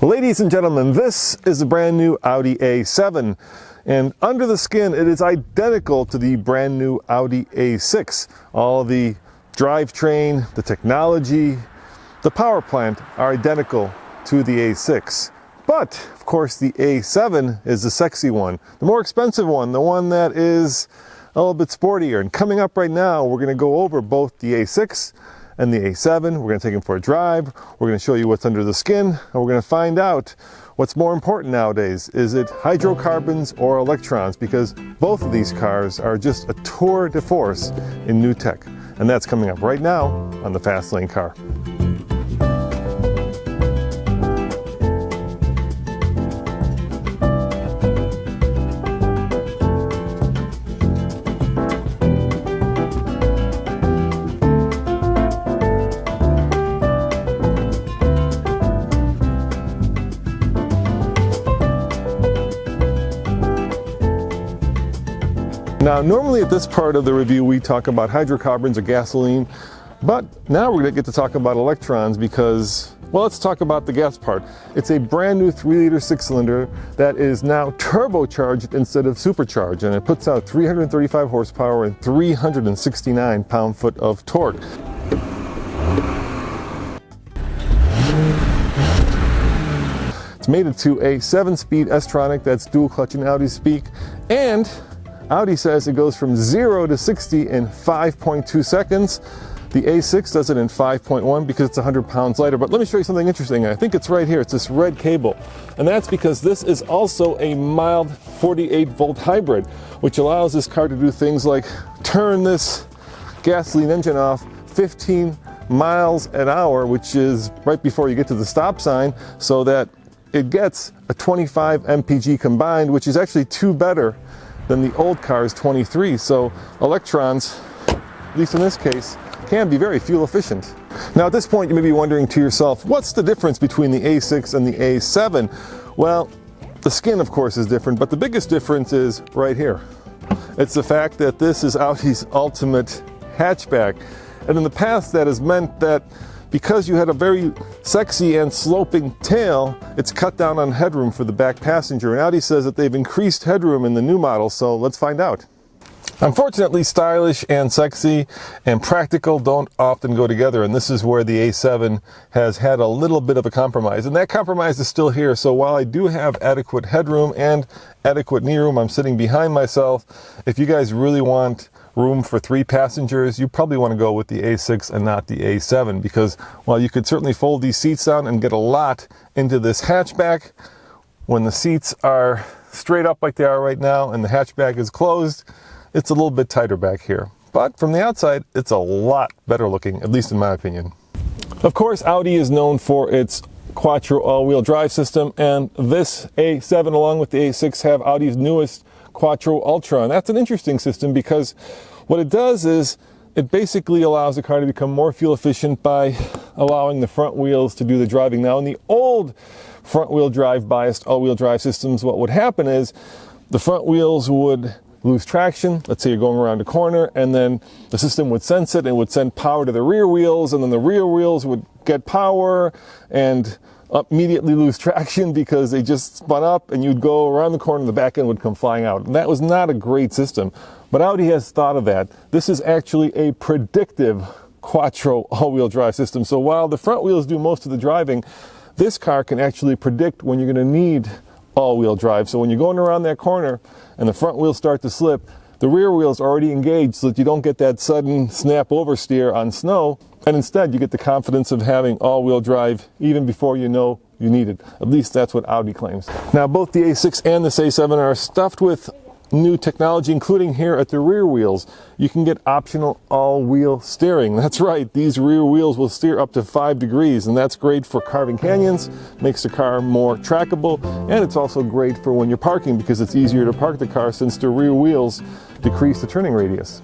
Ladies and gentlemen, this is a brand new Audi A7, and under the skin it is identical to the brand new Audi A6. All the drivetrain, the technology, the power plant are identical to the A6. But of course the A7 is the sexy one, the more expensive one, the one that is a little bit sportier. And coming up right now, we're going to go over both the A6 and the A7. We're going to take them for a drive. We're going to show you what's under the skin, and we're going to find out what's more important nowadays. Is it hydrocarbons or electrons? Because both of these cars are just a tour de force in new tech. And that's coming up right now on the Fast Lane Car. Now, normally at this part of the review we talk about hydrocarbons or gasoline, but now we're going to get to talk about electrons because, well, let's talk about the gas part. It's a brand new 3-liter 6-cylinder that is now turbocharged instead of supercharged, and it puts out 335 horsepower and 369 pound-foot of torque. It's mated to a 7-speed S-tronic that's dual clutch in Audi speak, and Audi says it goes from 0 to 60 in 5.2 seconds. The A6 does it in 5.1 because it's 100 pounds lighter. But let me show you something interesting. I think it's right here. It's this red cable. And that's because this is also a mild 48-volt hybrid, which allows this car to do things like turn this gasoline engine off 15 miles an hour, which is right before you get to the stop sign, so that it gets a 25 mpg combined, which is actually 2 better than the old car's 23. So electrons, at least in this case, can be very fuel efficient. Now at this point you may be wondering to yourself, what's the difference between the A6 and the A7? Well, the skin of course is different, but the biggest difference is right here. It's the fact that this is Audi's ultimate hatchback. And in the past that has meant that because you had a very sexy and sloping tail, it's cut down on headroom for the back passenger. And Audi says that they've increased headroom in the new model, so let's find out. Unfortunately, stylish and sexy and practical don't often go together, and this is where the A7 has had a little bit of a compromise. And that compromise is still here, so while I do have adequate headroom and adequate knee room, I'm sitting behind myself. If you guys really want room for 3 passengers, you probably want to go with the A6 and not the A7, because while you could certainly fold these seats down and get a lot into this hatchback, when the seats are straight up like they are right now and the hatchback is closed, it's a little bit tighter back here. But from the outside, it's a lot better looking, at least in my opinion. Of course, Audi is known for its Quattro all-wheel drive system, and this A7 along with the A6 have Audi's newest Quattro Ultra. And that's an interesting system because what it does is it basically allows the car to become more fuel efficient by allowing the front wheels to do the driving. Now in the old front wheel drive biased all-wheel drive systems, what would happen is the front wheels would lose traction. Let's say you're going around a corner, and then the system would sense it and would send power to the rear wheels, and then the rear wheels would get power and immediately lose traction because they just spun up, and you'd go around the corner and the back end would come flying out. And that was not a great system. But Audi has thought of that. This is actually a predictive Quattro all-wheel drive system. So while the front wheels do most of the driving, this car can actually predict when you're going to need all-wheel drive. So when you're going around that corner and the front wheels start to slip, the rear wheels are already engaged so that you don't get that sudden snap oversteer on snow, and instead you get the confidence of having all-wheel drive even before you know you need it. At least that's what Audi claims. Now both the A6 and this A7 are stuffed with new technology, including here at the rear wheels. You can get optional all-wheel steering. That's right, these rear wheels will steer up to 5 degrees, and that's great for carving canyons, makes the car more trackable, and it's also great for when you're parking because it's easier to park the car since the rear wheels decrease the turning radius.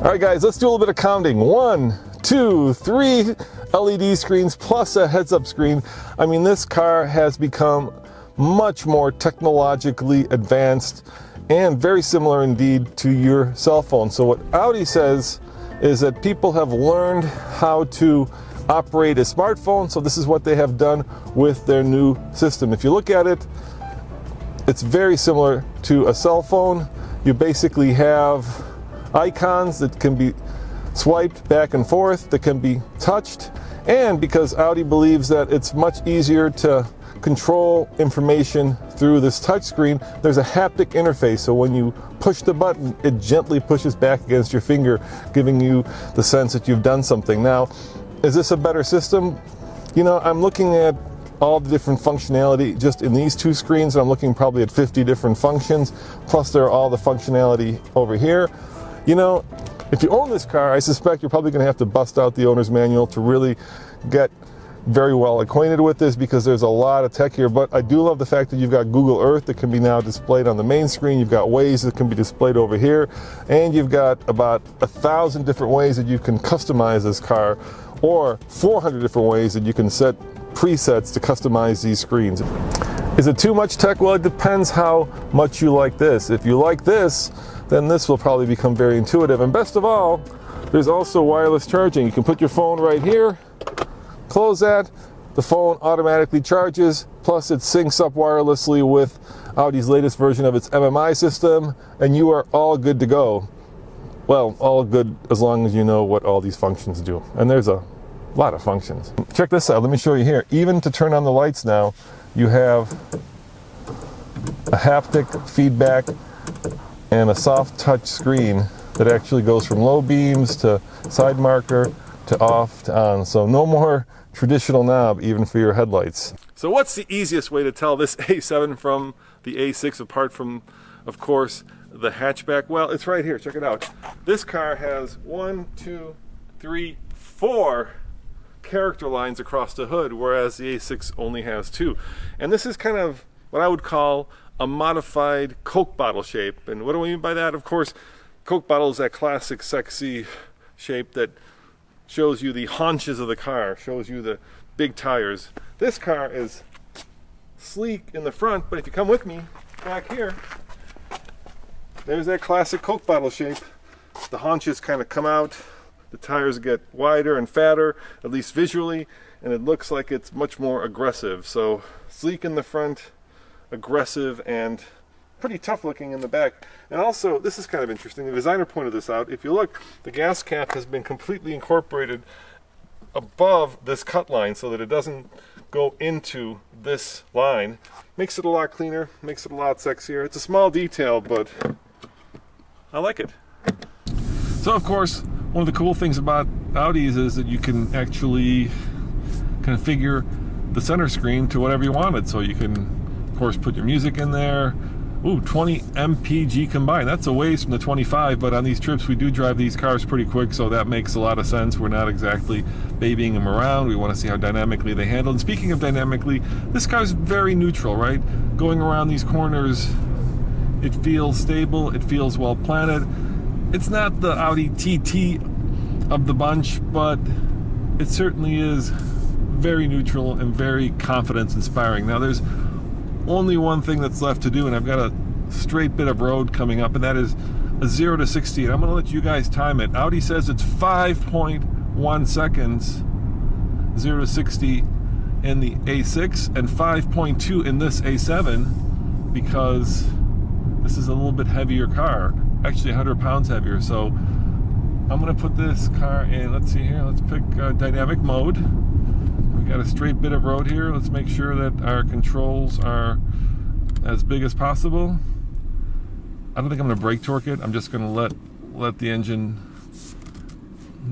All right, guys, let's do a little bit of counting. 1, 2, 3 LED screens plus a heads-up screen. I mean, this car has become much more technologically advanced and very similar indeed to your cell phone. So what Audi says is that people have learned how to operate a smartphone, so this is what they have done with their new system. If you look at it, it's very similar to a cell phone. You basically have icons that can be swiped back and forth, that can be touched, and because Audi believes that it's much easier to control information through this touchscreen, there's a haptic interface, so when you push the button, it gently pushes back against your finger, giving you the sense that you've done something. Now, is this a better system? You know, I'm looking at all the different functionality just in these two screens. I'm looking probably at 50 different functions, plus there are all the functionality over here. You know, if you own this car, I suspect you're probably going to have to bust out the owner's manual to really get very well acquainted with this, because there's a lot of tech here. But I do love the fact that you've got Google Earth that can be now displayed on the main screen. You've got Waze that can be displayed over here, and you've got about 1,000 different ways that you can customize this car, or 400 different ways that you can set presets to customize these screens. Is it too much tech? Well, it depends how much you like this. If you like this, then this will probably become very intuitive. And best of all, there's also wireless charging. You can put your phone right here, close that, the phone automatically charges, plus it syncs up wirelessly with Audi's latest version of its MMI system, and you are all good to go. Well, all good as long as you know what all these functions do. And there's a lot of functions. Check this out, let me show you here. Even to turn on the lights now, you have a haptic feedback and a soft touch screen that actually goes from low beams to side marker to off to on. So no more traditional knob even for your headlights. So what's the easiest way to tell this A7 from the A6 apart from, of course, the hatchback? Well, it's right here, check it out. This car has 1, 2, 3, 4 character lines across the hood, whereas the A6 only has 2. And this is kind of what I would call a modified Coke bottle shape. And what do I mean by that? Of course, Coke bottle is that classic sexy shape that shows you the haunches of the car, shows you the big tires. This car is sleek in the front, but if you come with me back here, there's that classic Coke bottle shape. The haunches kind of come out, the tires get wider and fatter, at least visually, and it looks like it's much more aggressive. So sleek in the front, aggressive, and pretty tough looking in the back. And also, this is kind of interesting, the designer pointed this out. If you look, the gas cap has been completely incorporated above this cut line so that it doesn't go into this line. Makes it a lot cleaner, makes it a lot sexier. It's a small detail, but I like it. So of course, one of the cool things about Audis is that you can actually configure the center screen to whatever you wanted. So you can, of course, put your music in there. Ooh, 20 mpg combined. That's a ways from the 25, but on these trips we do drive these cars pretty quick, so that makes a lot of sense. We're not exactly babying them around. We want to see how dynamically they handle. And speaking of dynamically, this car's very neutral, right? Going around these corners, it feels stable, it feels well planted. It's not the Audi TT of the bunch, but it certainly is very neutral and very confidence inspiring. Now there's only one thing that's left to do, and I've got a straight bit of road coming up, and that is a 0 to 60, and I'm gonna let you guys time it. Audi says it's 5.1 seconds 0 to 60 in the A6 and 5.2 in this A7, because this is a little bit heavier car, actually 100 pounds heavier. So I'm gonna put this car in, let's see here, let's pick dynamic mode. We got a straight bit of road here. Let's make sure that our controls are as big as possible. I don't think I'm gonna brake torque it. I'm just gonna let the engine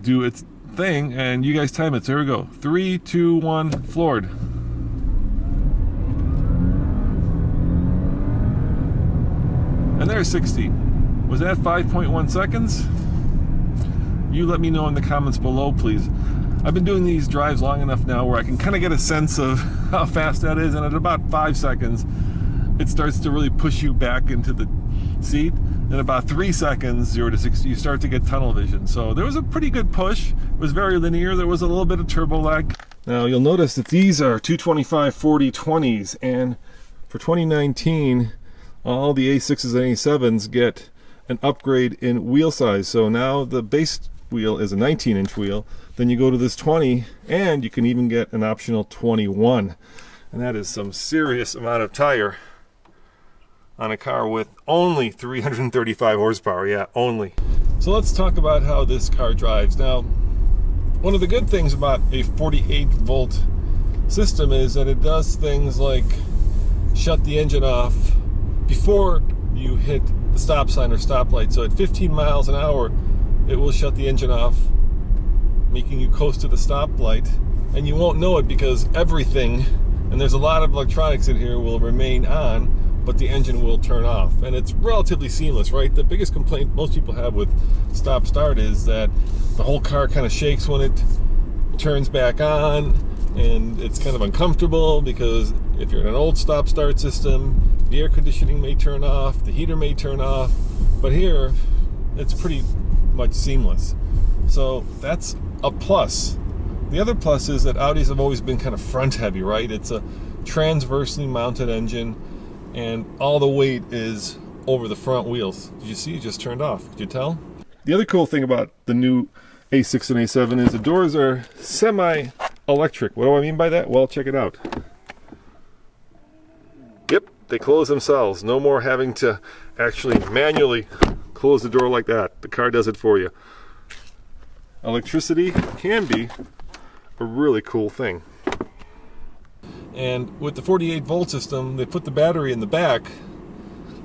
do its thing, and you guys time it. So here we go. 3, 2, 1, floored. And there's 60. Was that 5.1 seconds? You let me know in the comments below, please. I've been doing these drives long enough now where I can kind of get a sense of how fast that is, and at about 5 seconds, it starts to really push you back into the seat. in about 3 seconds, 0 to 60, you start to get tunnel vision. So there was a pretty good push. It was very linear. There was a little bit of turbo lag. Now you'll notice that these are 225/40/20s, and for 2019, all the A6s and A7s get an upgrade in wheel size. So now the base wheel is a 19-inch wheel. Then you go to this 20, and you can even get an optional 21. And that is some serious amount of tire on a car with only 335 horsepower. Yeah, only. So let's talk about how this car drives. Now, one of the good things about a 48-volt system is that it does things like shut the engine off before you hit the stop sign or stoplight. So at 15 miles an hour, it will shut the engine off, making you coast to the stoplight, and you won't know it because everything, and there's a lot of electronics in here, will remain on, but the engine will turn off. And it's relatively seamless, right? The biggest complaint most people have with stop-start is that the whole car kind of shakes when it turns back on, and it's kind of uncomfortable because if you're in an old stop-start system, the air conditioning may turn off, the heater may turn off, but here it's pretty much seamless. So that's a plus. The other plus is that Audis have always been kind of front heavy, right? It's a transversely mounted engine, and all the weight is over the front wheels. Did you see? It just turned off. Could you tell? The other cool thing about the new A6 and A7 is the doors are semi-electric. What do I mean by that? Well, check it out. Yep, they close themselves. No more having to actually manually close the door like that. The car does it for you. Electricity can be a really cool thing. And with the 48-volt system, they put the battery in the back,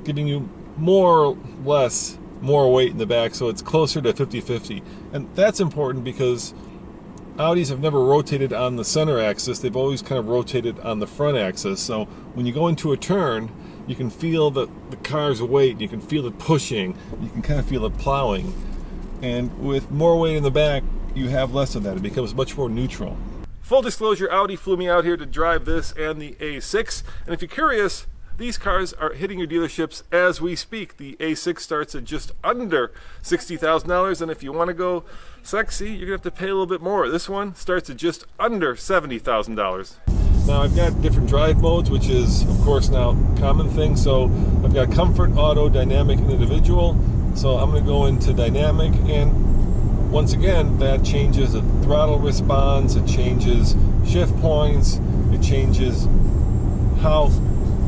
giving you more or less more weight in the back, so it's closer to 50-50. And that's important because Audis have never rotated on the center axis. They've always kind of rotated on the front axis. So when you go into a turn, you can feel the car's weight, you can feel it pushing, you can kind of feel it plowing. And with more weight in the back, you have less of that. It becomes much more neutral. Full disclosure, Audi flew me out here to drive this and the A6. And if you're curious, these cars are hitting your dealerships as we speak. The A6 starts at just under $60,000, and if you want to go sexy, you're going to have to pay a little bit more. This one starts at just under $70,000. Now I've got different drive modes, which is of course now a common thing. So I've got comfort, auto, dynamic, and individual. So I'm going to go into dynamic, and once again that changes the throttle response, it changes shift points, it changes how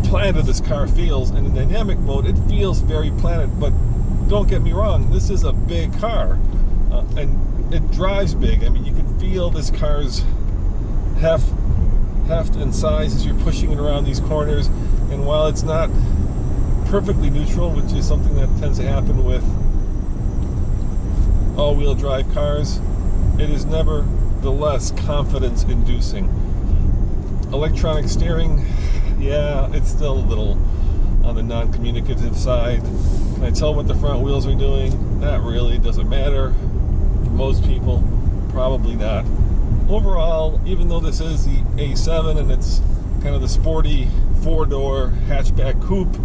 planted this car feels. And in dynamic mode it feels very planted, but don't get me wrong, this is a big car and it drives big. I mean, you can feel this car's heft and size as you're pushing it around these corners. And while it's not perfectly neutral, which is something that tends to happen with all-wheel drive cars, it is nevertheless confidence-inducing. Electronic steering, yeah, it's still a little on the non-communicative side. Can I tell what the front wheels are doing? Not really. Doesn't matter. For most people, probably not. Overall, even though this is the A7 and it's kind of the sporty four-door hatchback coupe,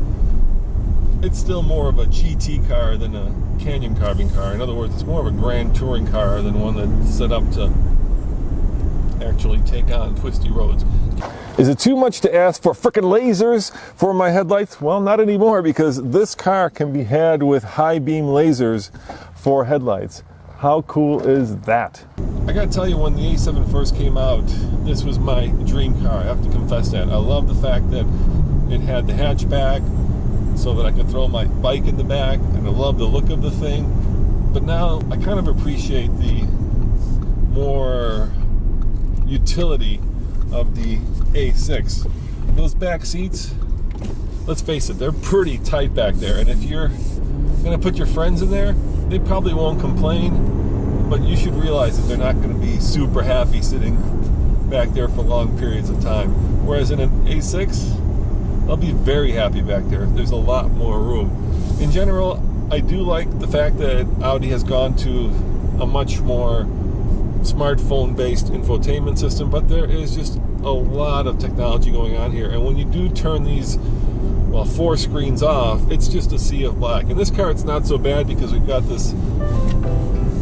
it's still more of a GT car than a canyon carving car. In other words, it's more of a grand touring car than one that's set up to actually take on twisty roads. Is it too much to ask for frickin' lasers for my headlights? Well, not anymore, because this car can be had with high beam lasers for headlights. How cool is that? I gotta tell you, when the A7 first came out, this was my dream car. I have to confess that. I love the fact that it had the hatchback so that I could throw my bike in the back, and I love the look of the thing. But now I kind of appreciate the more utility of the A6. Those back seats, let's face it, they're pretty tight back there, and if you're gonna put your friends in there, they probably won't complain, but you should realize that they're not gonna be super happy sitting back there for long periods of time. Whereas in an A6, they'll be very happy back there. There's a lot more room. In general, I do like the fact that Audi has gone to a much more smartphone-based infotainment system, but there is just a lot of technology going on here. And when you do turn these well, 4 screens off, it's just a sea of black. In this car, it's not so bad because we've got this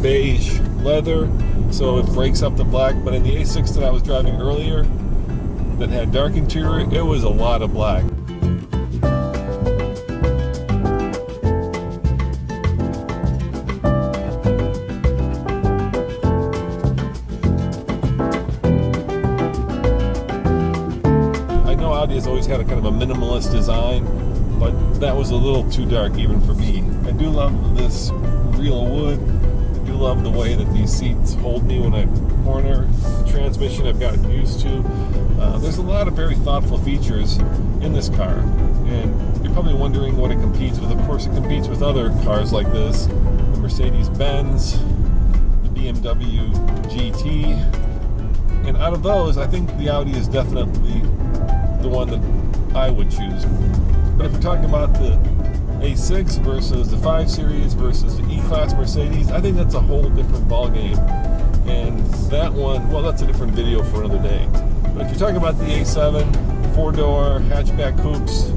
beige leather, so it breaks up the black. But in the A6 that I was driving earlier, that had dark interior, it was a lot of black. Audi has always had a kind of a minimalist design, but that was a little too dark even for me. I do love this real wood. I do love the way that these seats hold me when I corner. The transmission I've gotten used to. There's a lot of very thoughtful features in this car, and you're probably wondering what it competes with. Of course, it competes with other cars like this, the Mercedes-Benz, the BMW GT, and out of those, I think the Audi is definitely the one that I would choose. But if we're talking about the A6 versus the 5 Series versus the E-Class Mercedes, I think that's a whole different ballgame. And that one, well, that's a different video for another day. But if you're talking about the A7, 4-door, hatchback coupes,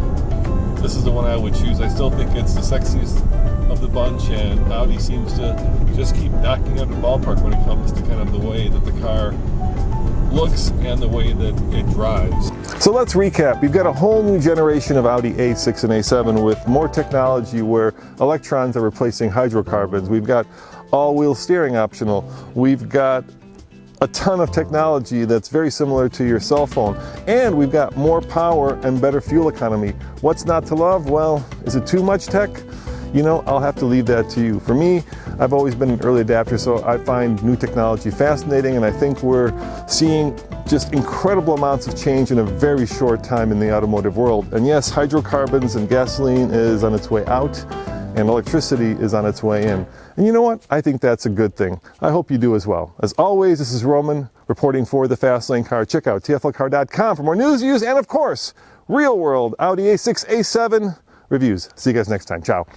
this is the one I would choose. I still think it's the sexiest of the bunch, and Audi seems to just keep knocking out the ballpark when it comes to kind of the way that the car looks and the way that it drives. So let's recap. We've got a whole new generation of Audi A6 and A7 with more technology where electrons are replacing hydrocarbons. We've got all-wheel steering optional. We've got a ton of technology that's very similar to your cell phone. And we've got more power and better fuel economy. What's not to love? Well, is it too much tech? You know, I'll have to leave that to you. For me, I've always been an early adapter, so I find new technology fascinating, and I think we're seeing just incredible amounts of change in a very short time in the automotive world. And yes, hydrocarbons and gasoline is on its way out, and electricity is on its way in. And you know what? I think that's a good thing. I hope you do as well. As always, this is Roman reporting for the Fastlane Car. Check out tflcar.com for more news, views, and of course, real world Audi A6, A7 reviews. See you guys next time. Ciao.